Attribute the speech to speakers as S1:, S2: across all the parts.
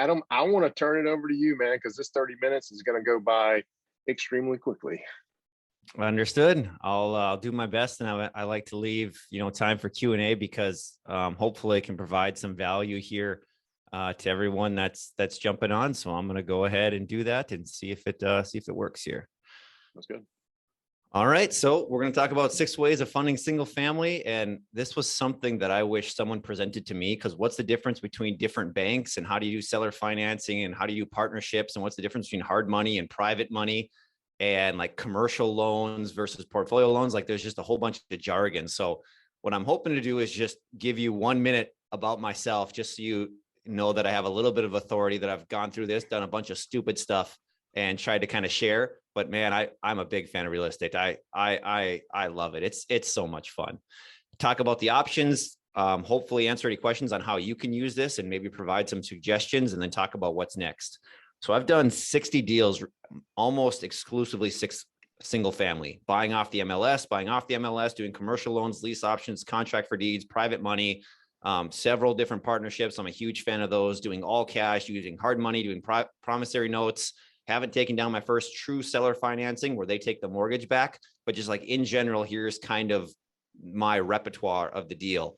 S1: Adam, I want to turn it over to you, man, because this 30 minutes is going to go by extremely quickly.
S2: Understood. I'll do my best, and I like to leave time for Q&A because hopefully I can provide some value here to everyone that's jumping on. So I'm going to go ahead and do that and see if it works here.
S1: That's good.
S2: All right, so we're going to talk about 6 ways of funding single family, and this was something that I wish someone presented to me, because what's the difference between different banks, and how do you do seller financing, and how do you do partnerships, and what's the difference between hard money and private money, and like commercial loans versus portfolio loans? Like there's just a whole bunch of jargon. So what I'm hoping to do is just give you 1 minute about myself, just so you know that I have a little bit of authority, that I've gone through this, done a bunch of stupid stuff, and tried to kind of share. But man, I'm a big fan of real estate. I love it. It's so much fun. Talk about the options, hopefully answer any questions on how you can use this, and maybe provide some suggestions, and then talk about what's next. So I've done 60 deals, almost exclusively 6 single family, buying off the MLS, doing commercial loans, lease options, contract for deeds, private money, several different partnerships. I'm a huge fan of those, doing all cash, using hard money, doing promissory notes. Haven't taken down my first true seller financing where they take the mortgage back, but just like in general, here's kind of my repertoire of the deal.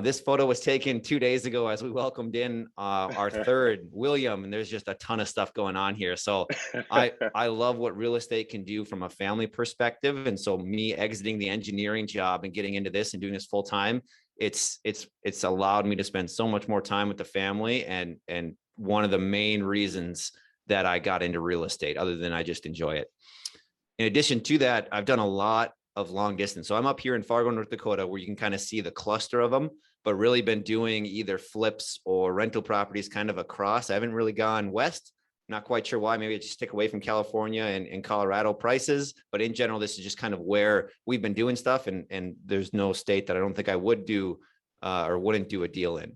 S2: This photo was taken 2 days ago as we welcomed in our third, William, and there's just a ton of stuff going on here. So I love what real estate can do from a family perspective. And so me exiting the engineering job and getting into this and doing this full time, it's allowed me to spend so much more time with the family, and one of the main reasons that I got into real estate, other than I just enjoy it. In addition to that, I've done a lot of long distance. So I'm up here in Fargo, North Dakota, where you can kind of see the cluster of them, but really been doing either flips or rental properties kind of across. I haven't really gone west. Not quite sure why. Maybe I just stick away from California and Colorado prices. But in general, this is just kind of where we've been doing stuff. And there's no state that I don't think I would do or wouldn't do a deal in.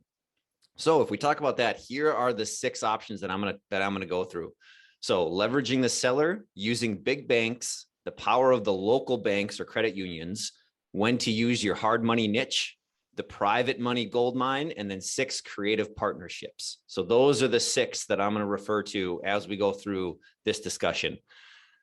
S2: So if we talk about that, here are the 6 options that I'm gonna go through. So leveraging the seller, using big banks, the power of the local banks or credit unions, when to use your hard money niche, the private money gold mine, and then 6 creative partnerships. So those are the 6 that I'm going to refer to as we go through this discussion.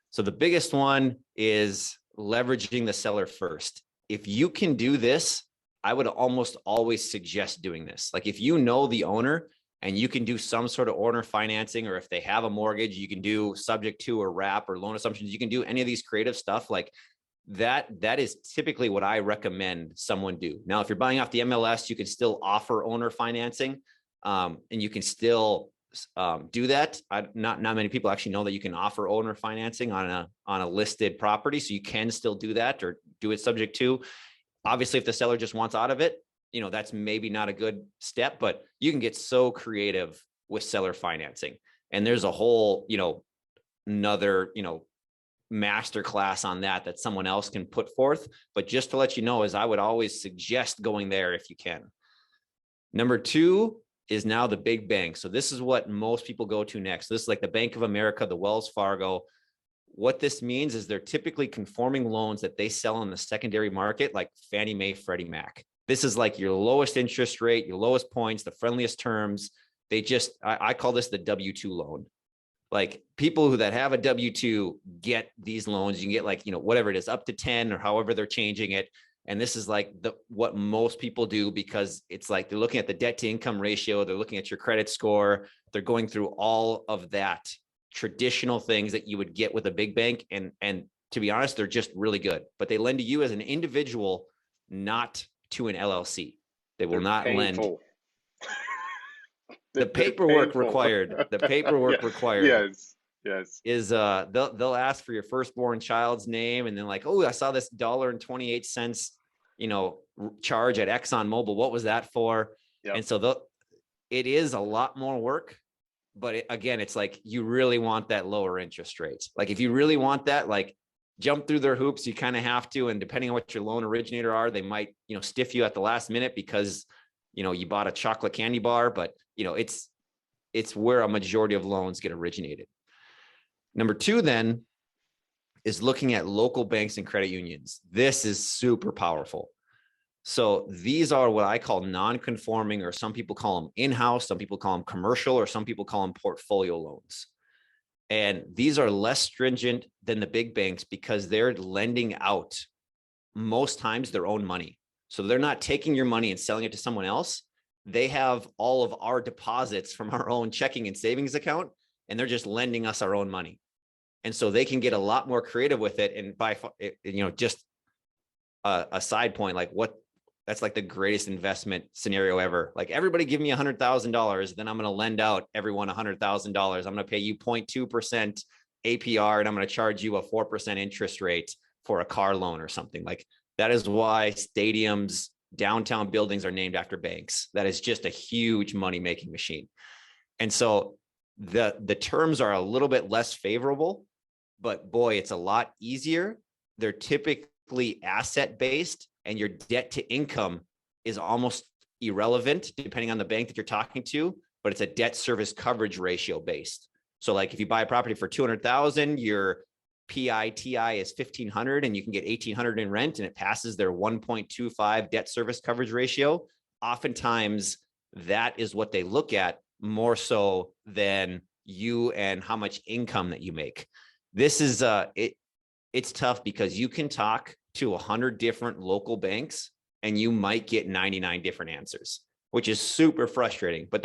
S2: So the biggest one is leveraging the seller first. If you can do this, I would almost always suggest doing this. Like if you know the owner and you can do some sort of owner financing, or if they have a mortgage, you can do subject to or wrap or loan assumptions. You can do any of these creative stuff like that. That is typically what I recommend someone do. Now, if you're buying off the MLS, you can still offer owner financing, and you can still do that. Not many people actually know that you can offer owner financing on a listed property. So you can still do that, or do it subject to. Obviously, if the seller just wants out of it, that's maybe not a good step, but you can get so creative with seller financing. And there's a whole, another, master class on that someone else can put forth. But just to let you know, is I would always suggest going there if you can. Number 2 is now the big bank. So this is what most people go to next. This is like the Bank of America, the Wells Fargo. What this means is they're typically conforming loans that they sell in the secondary market, like Fannie Mae, Freddie Mac. This is like your lowest interest rate, your lowest points, the friendliest terms. I call this the W-2 loan. Like people that have a W-2 get these loans. You can get like, whatever it is, up to 10 or however they're changing it. And this is like what most people do, because it's like they're looking at the debt to income ratio. They're looking at your credit score. They're going through all of that traditional things that you would get with a big bank. And to be honest, they're just really good, but they lend to you as an individual, not to an LLC. They will not lend. The paperwork required. The paperwork required.
S1: Yes.
S2: Is they'll ask for your firstborn child's name, and then like, oh, I saw this $1.28, charge at ExxonMobil. What was that for? Yep. And so it is a lot more work. But again, it's like you really want that lower interest rate. Like if you really want that, like jump through their hoops, you kind of have to. And depending on what your loan originator are, they might, stiff you at the last minute because, you bought a chocolate candy bar. But, it's where a majority of loans get originated. Number 2 then is looking at local banks and credit unions. This is super powerful. So these are what I call non-conforming, or some people call them in-house, some people call them commercial, or some people call them portfolio loans. And these are less stringent than the big banks because they're lending out most times their own money. So they're not taking your money and selling it to someone else. They have all of our deposits from our own checking and savings account, and they're just lending us our own money. And so they can get a lot more creative with it. And by, just a side point, like that's like the greatest investment scenario ever. Like, everybody give me $100,000, then I'm going to lend out everyone $100,000. I'm going to pay you 0.2% APR, and I'm going to charge you a 4% interest rate for a car loan or something. Like, that is why stadiums, downtown buildings are named after banks. That is just a huge money-making machine. And so the terms are a little bit less favorable, but boy, it's a lot easier. They're typically asset-based, and your debt to income is almost irrelevant depending on the bank that you're talking to, but it's a debt service coverage ratio based. So like, if you buy a property for 200,000, your PITI is 1,500, and you can get 1,800 in rent, and it passes their 1.25 debt service coverage ratio. Oftentimes that is what they look at more so than you and how much income that you make. This is it's tough because you can talk to 100 different local banks and you might get 99 different answers, which is super frustrating. But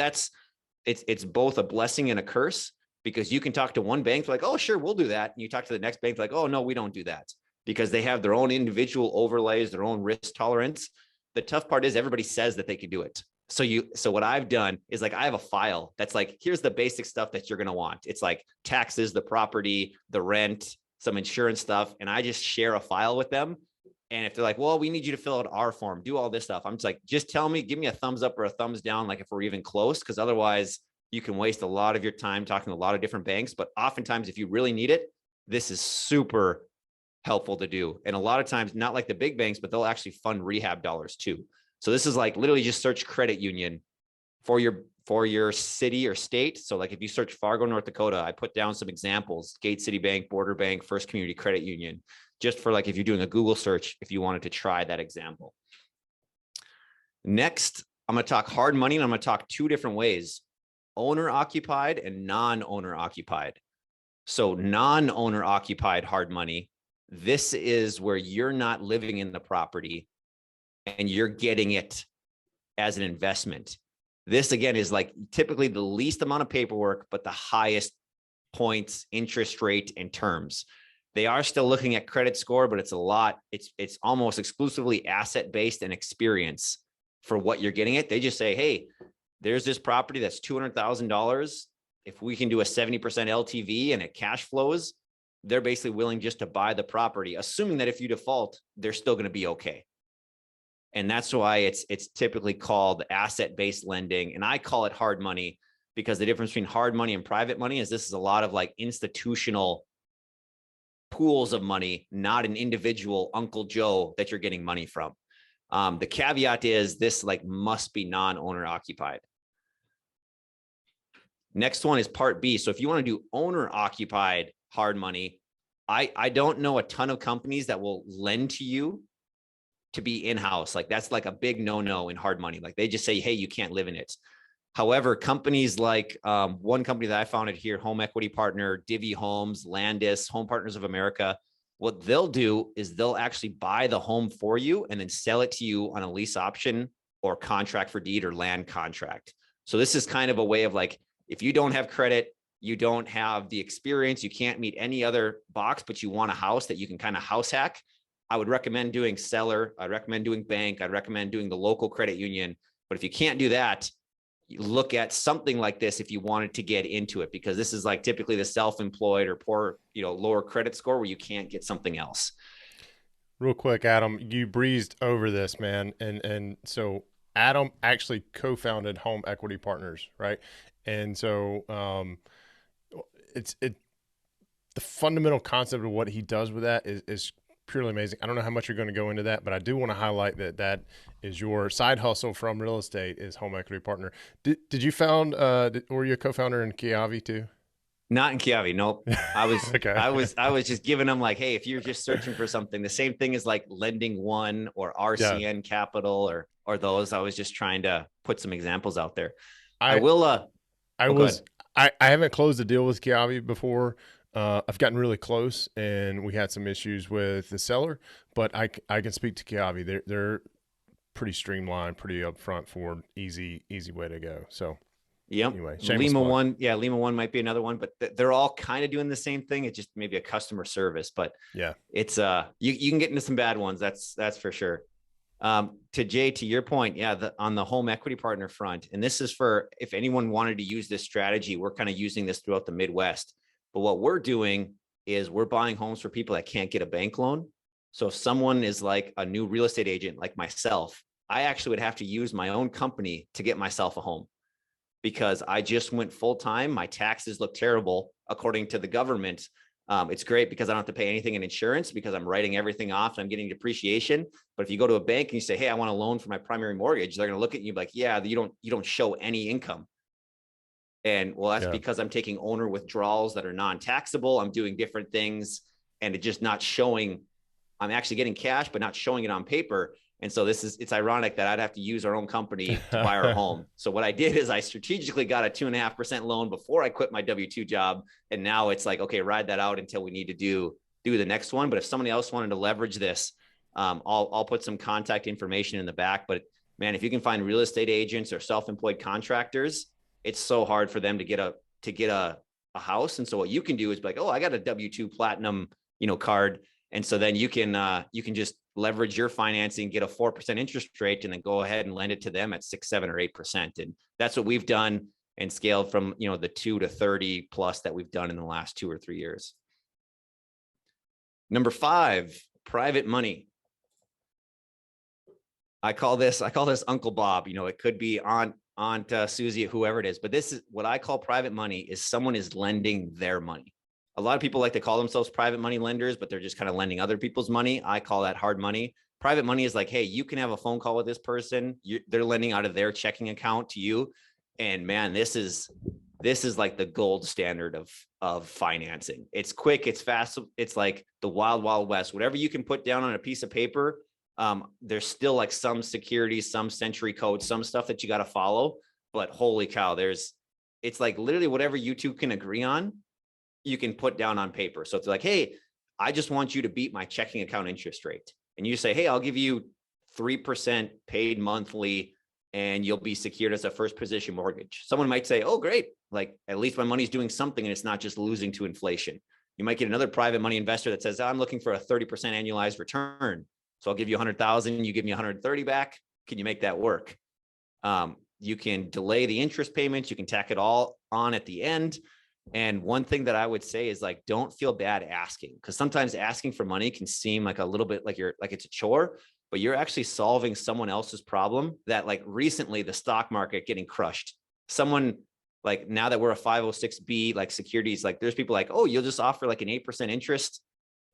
S2: it's both a blessing and a curse, because you can talk to one bank like, oh, sure, we'll do that. And you talk to the next bank like, oh, no, we don't do that, because they have their own individual overlays, their own risk tolerance. The tough part is everybody says that they can do it. So what I've done is, like, I have a file that's like, here's the basic stuff that you're going to want. It's like taxes, the property, the rent, some insurance stuff. And I just share a file with them. And if they're like, well, we need you to fill out our form, do all this stuff, I'm just like, just tell me, give me a thumbs up or a thumbs down, like if we're even close, because otherwise you can waste a lot of your time talking to a lot of different banks. But oftentimes, if you really need it, this is super helpful to do. And a lot of times, not like the big banks, but they'll actually fund rehab dollars too. So this is like, literally just search credit union for your city or state. So like, if you search Fargo, North Dakota, I put down some examples: Gate City Bank, Border Bank, First Community Credit Union, just for like, if you're doing a Google search, if you wanted to try that example. Next, I'm going to talk hard money, and I'm going to talk two different ways: owner occupied and non-owner occupied. So non-owner occupied hard money, this is where you're not living in the property and you're getting it as an investment. This again is like typically the least amount of paperwork, but the highest points, interest rate, and terms. They are still looking at credit score, but it's almost exclusively asset-based and experience for what you're getting it. They just say, hey, there's this property that's $200,000. If we can do a 70% LTV and it cash flows, they're basically willing just to buy the property, assuming that if you default, they're still going to be okay. And that's why it's typically called asset-based lending. And I call it hard money, because the difference between hard money and private money is this is a lot of like institutional pools of money, not an individual Uncle Joe that you're getting money from. The caveat is this like must be non-owner occupied. Next one is part B. So if you want to do owner occupied hard money, I don't know a ton of companies that will lend to you to be in-house. Like, that's like a big no-no in hard money. Like, they just say, hey, you can't live in it. However, companies like one company that I founded here, Home Equity Partner, Divvy Homes, Landis, Home Partners of America, what they'll do is they'll actually buy the home for you and then sell it to you on a lease option or contract for deed or land contract. So this is kind of a way of like, if you don't have credit, you don't have the experience, you can't meet any other box, but you want a house that you can kind of house hack, I would recommend doing seller. I'd recommend doing bank. I'd recommend doing the local credit union. But if you can't do that, you look at something like this if you wanted to get into it, because this is like typically the self-employed or poor, lower credit score where you can't get something else.
S3: Real quick, Adam, you breezed over this, man. And so Adam actually co-founded Home Equity Partners, right? And so it's the fundamental concept of what he does with that is purely amazing. I don't know how much you're going to go into that, but I do want to highlight that is your side hustle from real estate is Home Equity Partner. Did you found were you a co-founder in Kiavi too?
S2: Not in Kiavi. Nope. I was,
S3: Okay.
S2: I was just giving them like, hey, if you're just searching for something, the same thing as like Lending One or
S3: Yeah.
S2: RCN Capital or those. I was just trying to put some examples out there. I
S3: I
S2: will.
S3: I
S2: Oh, go ahead.
S3: was I haven't closed a deal with Kiavi before. I've gotten really close, and we had some issues with the seller, but I can speak to Kiavi. They're pretty streamlined, pretty upfront, forward, easy way to go. So
S2: Yep.
S3: anyway, shameless
S2: Lima
S3: plug.
S2: One. Yeah. Lima One might be another one, but they're all kind of doing the same thing. It's just maybe a customer service, but
S3: Yeah.
S2: it's, you can get into some bad ones. That's for sure. To Jay, to your point, yeah, on the home equity partner front, and this is for if anyone wanted to use this strategy, we're kind of using this throughout the Midwest. But what we're doing is we're buying homes for people that can't get a bank loan. So if someone is like a new real estate agent like myself, I actually would have to use my own company to get myself a home because I just went full time. My taxes look terrible according to the government. It's great because I don't have to pay anything in insurance because I'm writing everything off and I'm getting depreciation. But if you go to a bank and you say, hey, I want a loan for my primary mortgage, they're going to look at you like, yeah, you don't show any income. And well, that's
S3: Yeah.
S2: because I'm taking owner withdrawals that are non-taxable. I'm doing different things and it's just not showing. I'm actually getting cash, but not showing it on paper. And so it's ironic that I'd have to use our own company to buy our home. So what I did is I strategically got a 2.5% loan before I quit my W-2 job. And now it's like, okay, ride that out until we need to do the next one. But if somebody else wanted to leverage this, I'll put some contact information in the back. But man, if you can find real estate agents or self-employed contractors, it's so hard for them to get a house. And so what you can do is be like, oh, I got a W-2 platinum, card. And so then you can just leverage your financing, get a 4% interest rate, and then go ahead and lend it to them at 6, 7, or 8%. And that's what we've done and scaled from, the 2 to 30 plus that we've done in the last 2 or 3 years. Number 5, private money. I call this Uncle Bob. It could be Aunt Susie, whoever it is, but this is what I call private money is someone is lending their money. A lot of people like to call themselves private money lenders, but they're just kind of lending other people's money. I call that hard money. Private money is like, hey, you can have a phone call with this person. They're lending out of their checking account to you. And man, this is like the gold standard of financing. It's quick, it's fast. It's like the wild, wild west. Whatever you can put down on a piece of paper, there's still like some security, some century code, some stuff that you got to follow. But holy cow, it's like literally whatever you two can agree on, you can put down on paper. So it's like, hey, I just want you to beat my checking account interest rate. And you say, hey, I'll give you 3% paid monthly and you'll be secured as a first position mortgage. Someone might say, oh, great. Like at least my money's doing something and it's not just losing to inflation. You might get another private money investor that says, I'm looking for a 30% annualized return. So I'll give you 100,000, you give me 130 back. Can you make that work? You can delay the interest payments. You can tack it all on at the end. And one thing that I would say is like, don't feel bad asking, because sometimes asking for money can seem like a little bit like it's a chore, but you're actually solving someone else's problem. That like recently the stock market getting crushed. Someone like now that we're a 506B, like securities, like there's people like, oh, you'll just offer like an 8% interest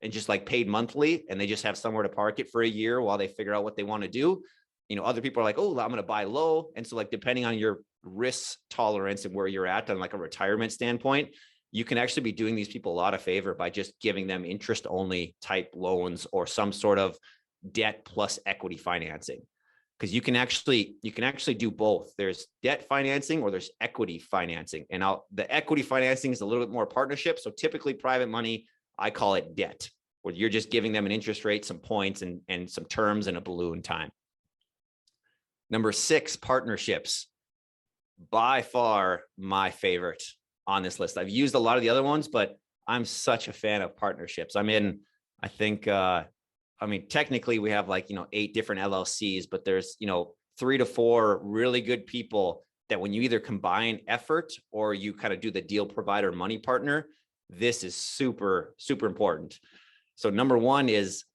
S2: and just like paid monthly. And they just have somewhere to park it for a year while they figure out what they want to do. Other people are like, oh, I'm going to buy low. And so like, depending on your risk tolerance and where you're at on like a retirement standpoint, you can actually be doing these people a lot of favor by just giving them interest only type loans or some sort of debt plus equity financing. Because you can actually do both. There's debt financing or there's equity financing. And the equity financing is a little bit more partnership. So typically private money, I call it debt, where you're just giving them an interest rate, some points and some terms and a balloon time. Number 6, partnerships. By far my favorite on this list. I've used a lot of the other ones, but I'm such a fan of partnerships. Technically we have like, 8 different LLCs, but there's, 3 to 4 really good people that when you either combine effort or you kind of do the deal provider money partner, this is super, super important. So number 1 is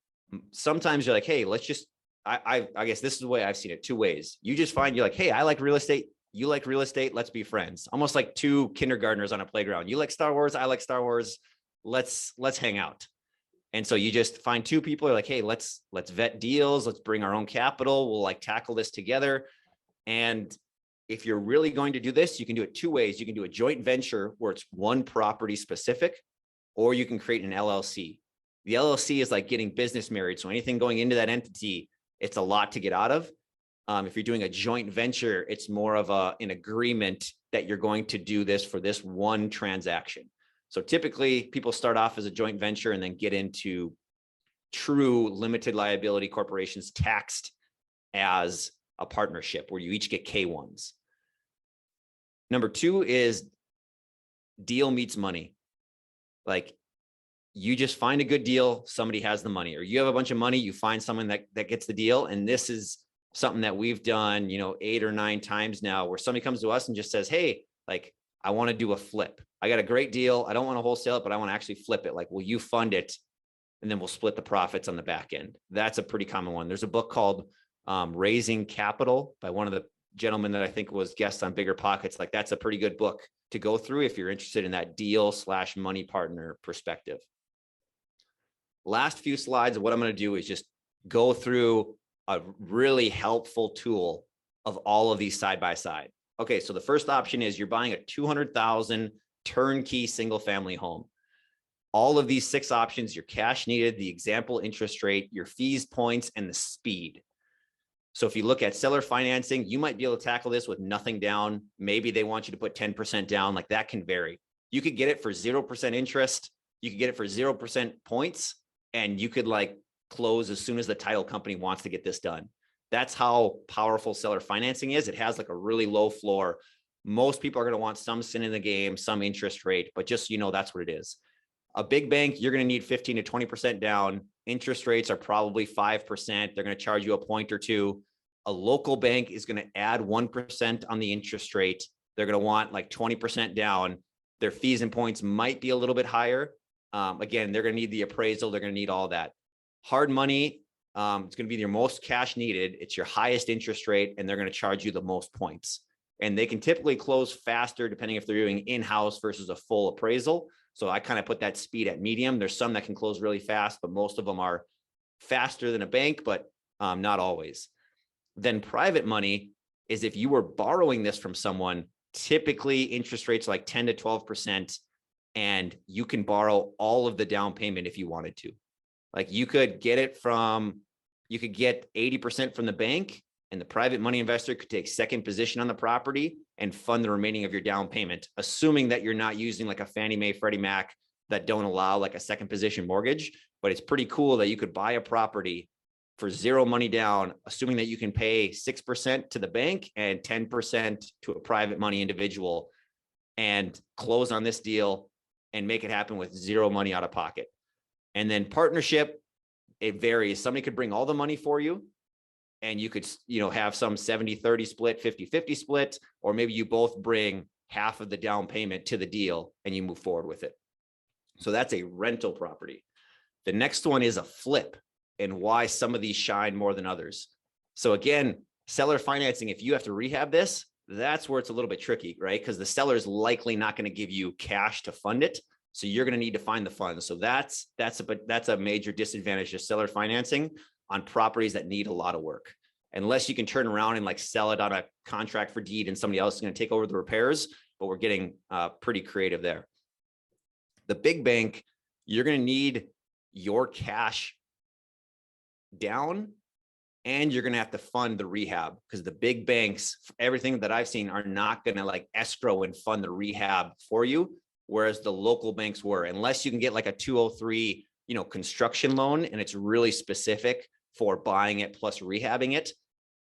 S2: sometimes you're like, hey, let's just, I guess this is the way I've seen it 2 ways. You just find you're like, hey, I like real estate. You like real estate. Let's be friends. Almost like 2 kindergartners on a playground. You like Star Wars. I like Star Wars. Let's hang out. And so you just find 2 people are like, hey, let's vet deals. Let's bring our own capital. We'll like tackle this together. And if you're really going to do this, you can do it two ways. You can do a joint venture where it's one property specific, or you can create an LLC. The LLC is like getting business married. So anything going into that entity, it's a lot to get out of. If you're doing a joint venture, it's more of an agreement that you're going to do this for this one transaction. So typically people start off as a joint venture and then get into true limited liability corporations taxed as a partnership where you each get K1s. Number two is deal meets money. Like you just find a good deal, somebody has the money, or you have a bunch of money, you find someone that gets the deal. And this is something that we've done, 8 or 9 times now, where somebody comes to us and just says, hey, like, I want to do a flip. I got a great deal. I don't want to wholesale it, but I want to actually flip it. Like, will you fund it? And then we'll split the profits on the back end. That's a pretty common one. There's a book called Raising Capital by one of the gentlemen that I think was guest on Bigger Pockets. Like, that's a pretty good book to go through if you're interested in that deal/money partner perspective. Last few slides of what I'm going to do is just go through a really helpful tool of all of these side by side. Okay, so the first option is you're buying a $200,000 turnkey single family home. All of these 6 options, your cash needed, the example interest rate, your fees, points, and the speed. So if you look at seller financing, you might be able to tackle this with nothing down. Maybe they want you to put 10% down. Like, that can vary. You could get it for 0% interest. You could get it for 0% points, and you could like close as soon as the title company wants to get this done. That's how powerful seller financing is. It has like a really low floor. Most people are going to want some skin in the game, some interest rate, but just, that's what it is. A big bank, you're going to need 15 to 20% down. Interest rates are probably 5%. They're going to charge you a point or two. A local bank is going to add 1% on the interest rate. They're going to want like 20% down. Their fees and points might be a little bit higher. Again, they're going to need the appraisal. They're going to need all that. Hard money, it's going to be your most cash needed. It's your highest interest rate, and they're going to charge you the most points. And they can typically close faster depending if they're doing in-house versus a full appraisal. So I kind of put that speed at medium. There's some that can close really fast, but most of them are faster than a bank, but not always. Then private money is if you were borrowing this from someone, typically interest rates like 10 to 12%, and you can borrow all of the down payment if you wanted to. Like, you could get 80% from the bank, and the private money investor could take second position on the property and fund the remaining of your down payment, assuming that you're not using like a Fannie Mae, Freddie Mac that don't allow like a second position mortgage. But it's pretty cool that you could buy a property for 0 money down, assuming that you can pay 6% to the bank and 10% to a private money individual, and close on this deal and make it happen with 0 money out of pocket. And then partnership, it varies. Somebody could bring all the money for you, and you could, have some 70-30 split, 50-50 split, or maybe you both bring half of the down payment to the deal and you move forward with it. So that's a rental property. The next one is a flip, and why some of these shine more than others. So again, seller financing, if you have to rehab this, that's where it's a little bit tricky, right? Because the seller is likely not going to give you cash to fund it. So you're going to need to find the funds. So that's a major disadvantage to seller financing on properties that need a lot of work. Unless you can turn around and like sell it on a contract for deed and somebody else is going to take over the repairs, but we're getting pretty creative there. The big bank, you're going to need your cash down, and you're going to have to fund the rehab, because the big banks, everything that I've seen, are not going to like escrow and fund the rehab for you. Whereas the local banks were, unless you can get like a 203, construction loan, and it's really specific for buying it plus rehabbing it.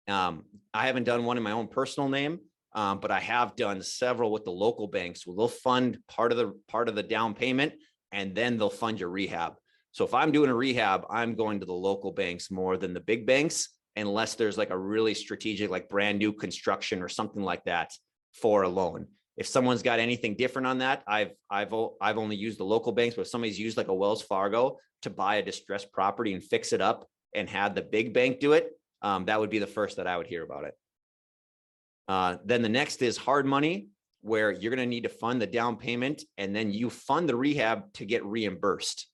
S2: I haven't done one in my own personal name, but I have done several with the local banks where they'll fund part of the down payment, and then they'll fund your rehab. So if I'm doing a rehab, I'm going to the local banks more than the big banks, unless there's like a really strategic, like brand new construction or something like that for a loan. If someone's got anything different on that, I've only used the local banks, but if somebody's used like a Wells Fargo to buy a distressed property and fix it up and had the big bank do it, that would be the first that I would hear about it. Then the next is hard money, where you're going to need to fund the down payment, and then you fund the rehab to get reimbursed.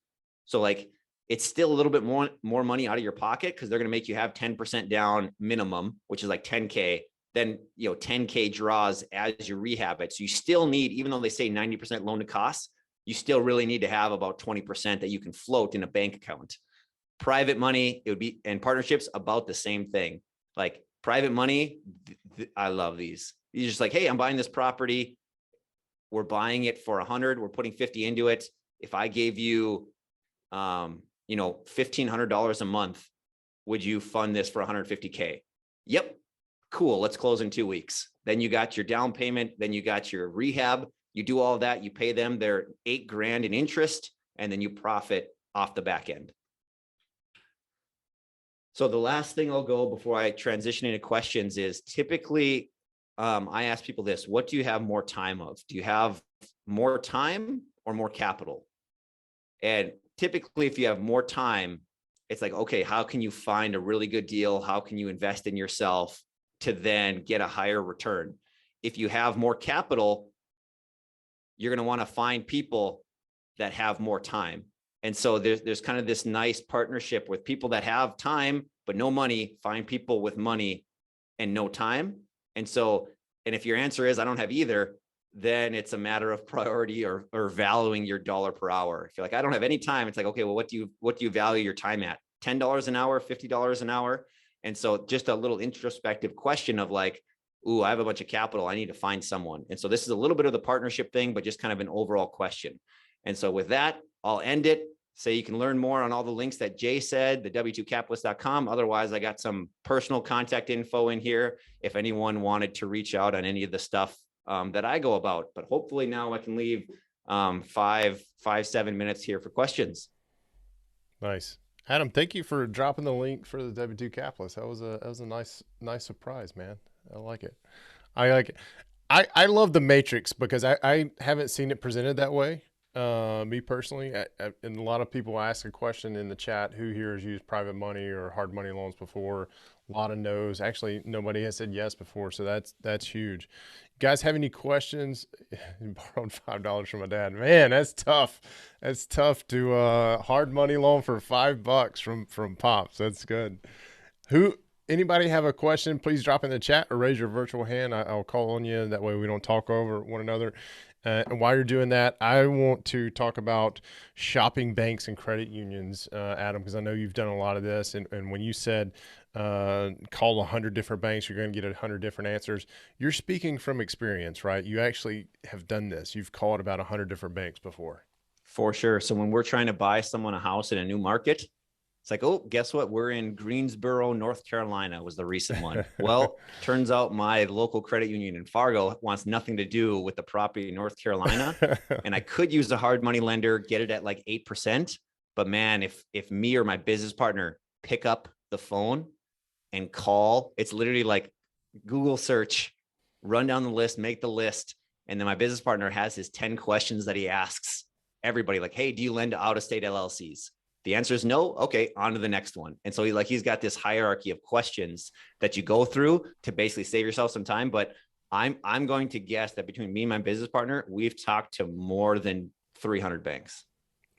S2: So like, it's still a little bit more money out of your pocket, because they're going to make you have 10% down minimum, which is like 10K. then, 10K draws as you rehab it. So you still need, even though they say 90% loan to cost, you still really need to have about 20% that you can float in a bank account. Private money, it would be, and partnerships, about the same thing. Like private money, I love these. You're just like, hey, I'm buying this property. We're buying it for 100. We're putting 50 into it. If I gave you, $1,500 a month, would you fund this for 150K? Yep. Cool. Let's close in 2 weeks. Then you got your down payment. Then you got your rehab. You do all that. You pay them their $8,000 in interest, and then you profit off the back end. So the last thing I'll go before I transition into questions is typically, I ask people this: what do you have more time of? Do you have more time or more capital? And typically, if you have more time, it's like, okay, how can you find a really good deal? How can you invest in yourself to then get a higher return? If you have more capital, you're going to want to find people that have more time. And so there's kind of this nice partnership with people that have time, but no money, find people with money and no time. And if your answer is, I don't have either, then it's a matter of priority or valuing your dollar per hour. If you're like, I don't have any time, it's like, okay, well, what do you value your time at? $10 an hour, $50 an hour. And so just a little introspective question of like, ooh, I have a bunch of capital. I need to find someone. And so this is a little bit of the partnership thing, but just kind of an overall question. And so with that, I'll end it. So you can learn more on all the links that Jay said, the w2capitalist.com. Otherwise, I got some personal contact info in here if anyone wanted to reach out on any of the stuff that I go about. But hopefully now I can leave 7 minutes here for questions.
S3: Nice. Adam, thank you for dropping the link for the W2 Capitalist. That was a nice surprise, man. I like it. I like it. I love the matrix because I haven't seen it presented that way. Me personally, and a lot of people ask a question in the chat, who here has used private money or hard money loans before? A lot of no's. Actually, nobody has said yes before, so that's huge. You guys have any questions? You borrowed $5 from my dad. Man, that's tough. That's tough to hard money loan for $5 from Pops. That's good. Anybody have a question? Please drop in the chat or raise your virtual hand. I'll call on you. That way we don't talk over one another. And while you're doing that, I want to talk about shopping banks and credit unions, Adam, because I know you've done a lot of this. And when you said call 100 different banks, you're going to get 100 different answers. You're speaking from experience, right? You actually have done this. You've called about 100 different banks before.
S2: For sure. So when we're trying to buy someone a house in a new market, it's like, oh, guess what? We're in Greensboro, North Carolina was the recent one. Well, turns out my local credit union in Fargo wants nothing to do with the property in North Carolina. And I could use a hard money lender, get it at like 8%. But man, if me or my business partner pick up the phone and call, it's literally like Google search, run down the list, make the list. And then my business partner has his 10 questions that he asks everybody, like, hey, do you lend to out-of-state LLCs? The answer is no. Okay, on to the next one. And so he's got this hierarchy of questions that you go through to basically save yourself some time. But I'm going to guess that between me and my business partner, we've talked to more than 300 banks.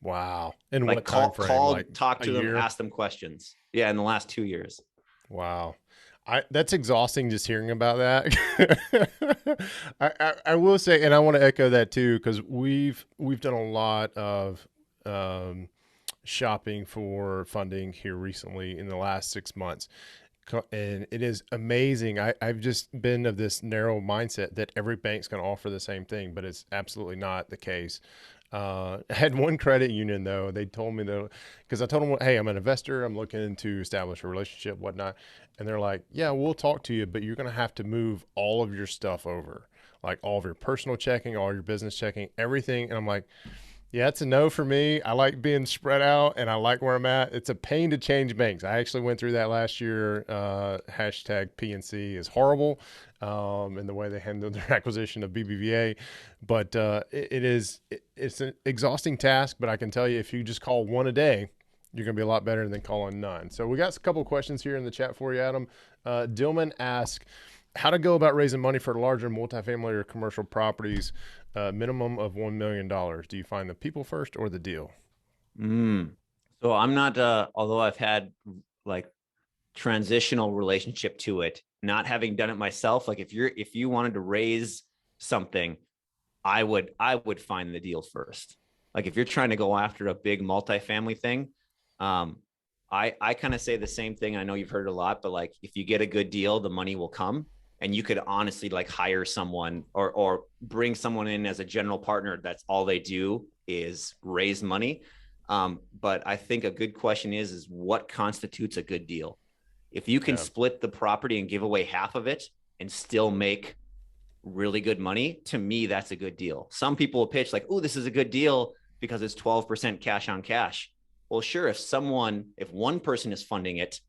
S3: Wow. And
S2: like
S3: what time frame?
S2: Called, talk to them,
S3: year?
S2: ask them questions. Yeah, in the last 2 years.
S3: Wow. That's exhausting just hearing about that. I will say, and I want to echo that too, because we've done a lot of shopping for funding here recently in the last 6 months. And it is amazing. I've just been of this narrow mindset that every bank's going to offer the same thing, but it's absolutely not the case. I had one credit union though. They told me though, because I told them, hey, I'm an investor. I'm looking to establish a relationship, whatnot. And they're like, yeah, we'll talk to you, but you're going to have to move all of your stuff over, like all of your personal checking, all your business checking, everything. And I'm like, yeah, it's a no for me. I like being spread out and I like where I'm at. It's a pain to change banks. I actually went through that last year. Hashtag PNC is horrible in the way they handled their acquisition of BBVA. But it's an exhausting task. But I can tell you, if you just call one a day, you're going to be a lot better than calling none. So we got a couple of questions here in the chat for you, Adam. Dillman asks, how to go about raising money for larger multifamily or commercial properties, minimum of $1 million. Do you find the people first or the deal?
S2: So I'm not, although I've had like transitional relationship to it, not having done it myself, like if you wanted to raise something, I would find the deal first. Like if you're trying to go after a big multifamily thing, I kind of say the same thing. I know you've heard it a lot, but like if you get a good deal, the money will come, and you could honestly like hire someone or bring someone in as a general partner. That's all they do is raise money. But I think a good question is what constitutes a good deal? If you can split the property and give away half of it and still make really good money, to me, that's a good deal. Some people will pitch like, oh, this is a good deal because it's 12% cash on cash. Well, sure. If one person is funding it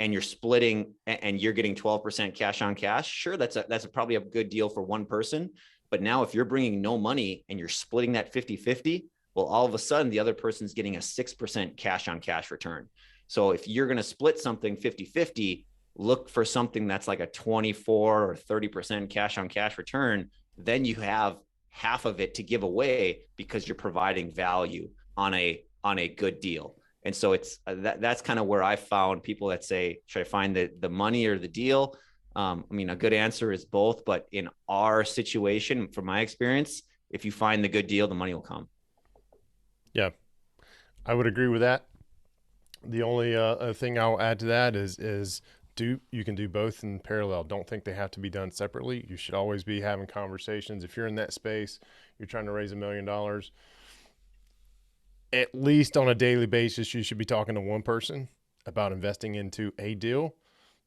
S2: and you're splitting and you're getting 12% cash on cash, sure, that's probably a good deal for one person. But now if you're bringing no money and you're splitting that 50-50, well, all of a sudden the other person's getting a 6% cash on cash return. So if you're going to split something 50-50, look for something that's like a 24 or 30% cash on cash return. Then you have half of it to give away because you're providing value on a good deal. And so it's that's kind of where I found people that say, should I find the money or the deal? I mean, a good answer is both, but in our situation, from my experience, if you find the good deal, the money will come.
S3: Yeah, I would agree with that. The only thing I'll add to that is you can do both in parallel. Don't think they have to be done separately. You should always be having conversations. If you're in that space, you're trying to raise $1 million, at least on a daily basis, you should be talking to one person about investing into a deal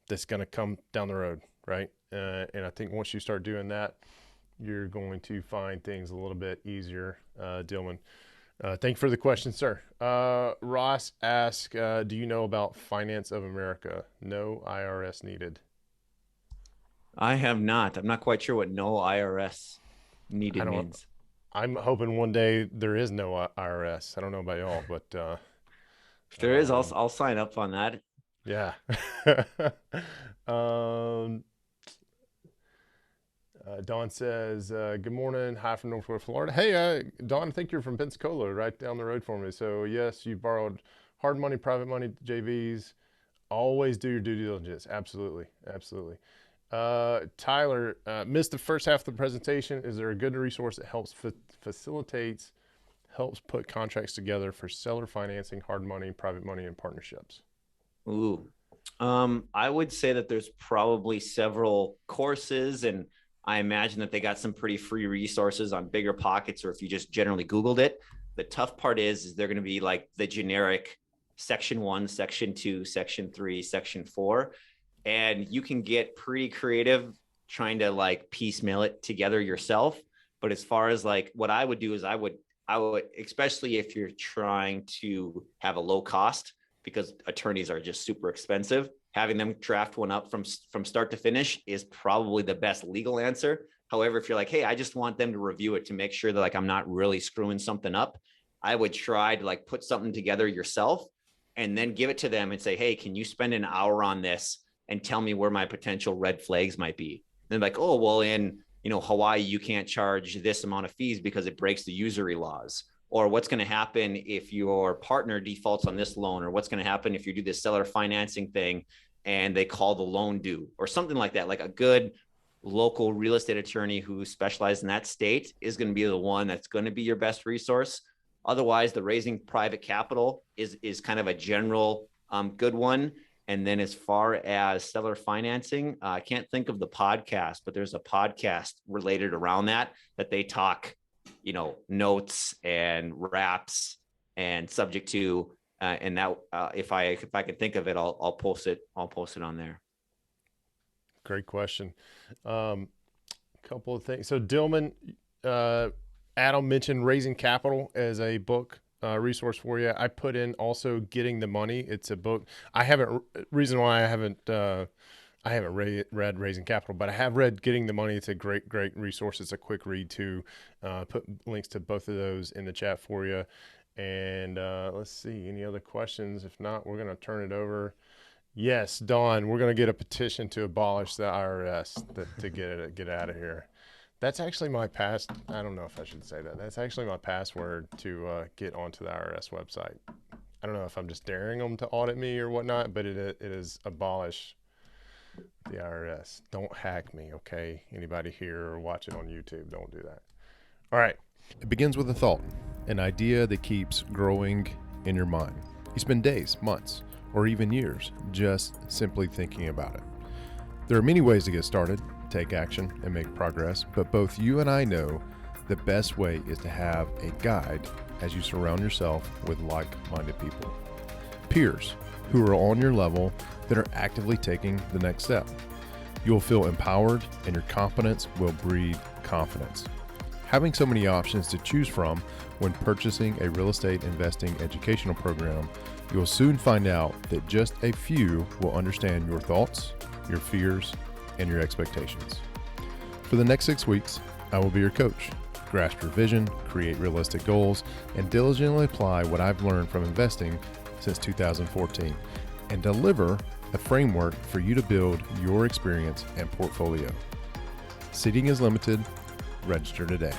S3: that's going to come down the road, right? And I think once you start doing that, you're going to find things a little bit easier. Dillman, thank you for the question, sir. Ross asks, do you know about Finance of America? No IRS needed.
S2: I have not. I'm not quite sure what no IRS needed means.
S3: I'm hoping one day there is no IRS. I don't know about y'all, but
S2: if there is, I'll sign up on that.
S3: Yeah. Don says, good morning. Hi from Northwest Florida. Hey, Don, I think you're from Pensacola, right down the road for me. So yes, you borrowed hard money, private money, JVs. Always do your due diligence. Absolutely. Absolutely. Tyler, missed the first half of the presentation. Is there a good resource that helps helps put contracts together for seller financing, hard money, private money, and partnerships?
S2: Ooh, I would say that there's probably several courses, and I imagine that they got some pretty free resources on Bigger Pockets, or if you just generally Googled it. The tough part is they're going to be like the generic section 1, section 2, section 3, section 4. And you can get pretty creative trying to like piecemeal it together yourself. But as far as like what I would do is I would, especially if you're trying to have a low cost, because attorneys are just super expensive, having them draft one up from start to finish is probably the best legal answer. However, if you're like, hey, I just want them to review it to make sure that like I'm not really screwing something up, I would try to like put something together yourself and then give it to them and say, hey, can you spend an hour on this and tell me where my potential red flags might be? And they're like, oh, well, in Hawaii, you can't charge this amount of fees because it breaks the usury laws. Or what's going to happen if your partner defaults on this loan, or what's going to happen if you do this seller financing thing and they call the loan due, or something like that. Like a good local real estate attorney who specializes in that state is going to be the one that's going to be your best resource. Otherwise, the raising private capital is kind of a general good one. And then as far as seller financing, I can't think of the podcast, but there's a podcast related around that they talk, notes and wraps and subject to, and that if I can think of it, I'll post it on there.
S3: Great question. Couple of things. So Dillman, Adam mentioned Raising Capital as a book resource for you. I put in also Getting the Money. It's a book. Reason why I haven't read Raising Capital, but I have read Getting the Money. It's a great resource. It's a quick read too. Put links to both of those in the chat for you. And let's see, any other questions? If not, we're going to turn it over. Yes, Dawn, we're going to get a petition to abolish the IRS to get out of here. That's actually my I don't know if I should say that. That's actually my password to get onto the IRS website. I don't know if I'm just daring them to audit me or whatnot, but it is abolish The IRS. Don't hack me, okay? Anybody here or watch it on YouTube, don't do that. All right. It begins with a thought, an idea that keeps growing in your mind. You spend days, months, or even years just simply thinking about it. There are many ways to get started, take action, and make progress, but both you and I know the best way is to have a guide as you surround yourself with like-minded people. Peers who are on your level that are actively taking the next step. You'll feel empowered and your confidence will breed confidence. Having so many options to choose from when purchasing a real estate investing educational program, you will soon find out that just a few will understand your thoughts, your fears, and your expectations. For the next 6 weeks, I will be your coach. Grasp your vision, create realistic goals, and diligently apply what I've learned from investing since 2014 and deliver a framework for you to build your experience and portfolio. Seating is limited. Register today.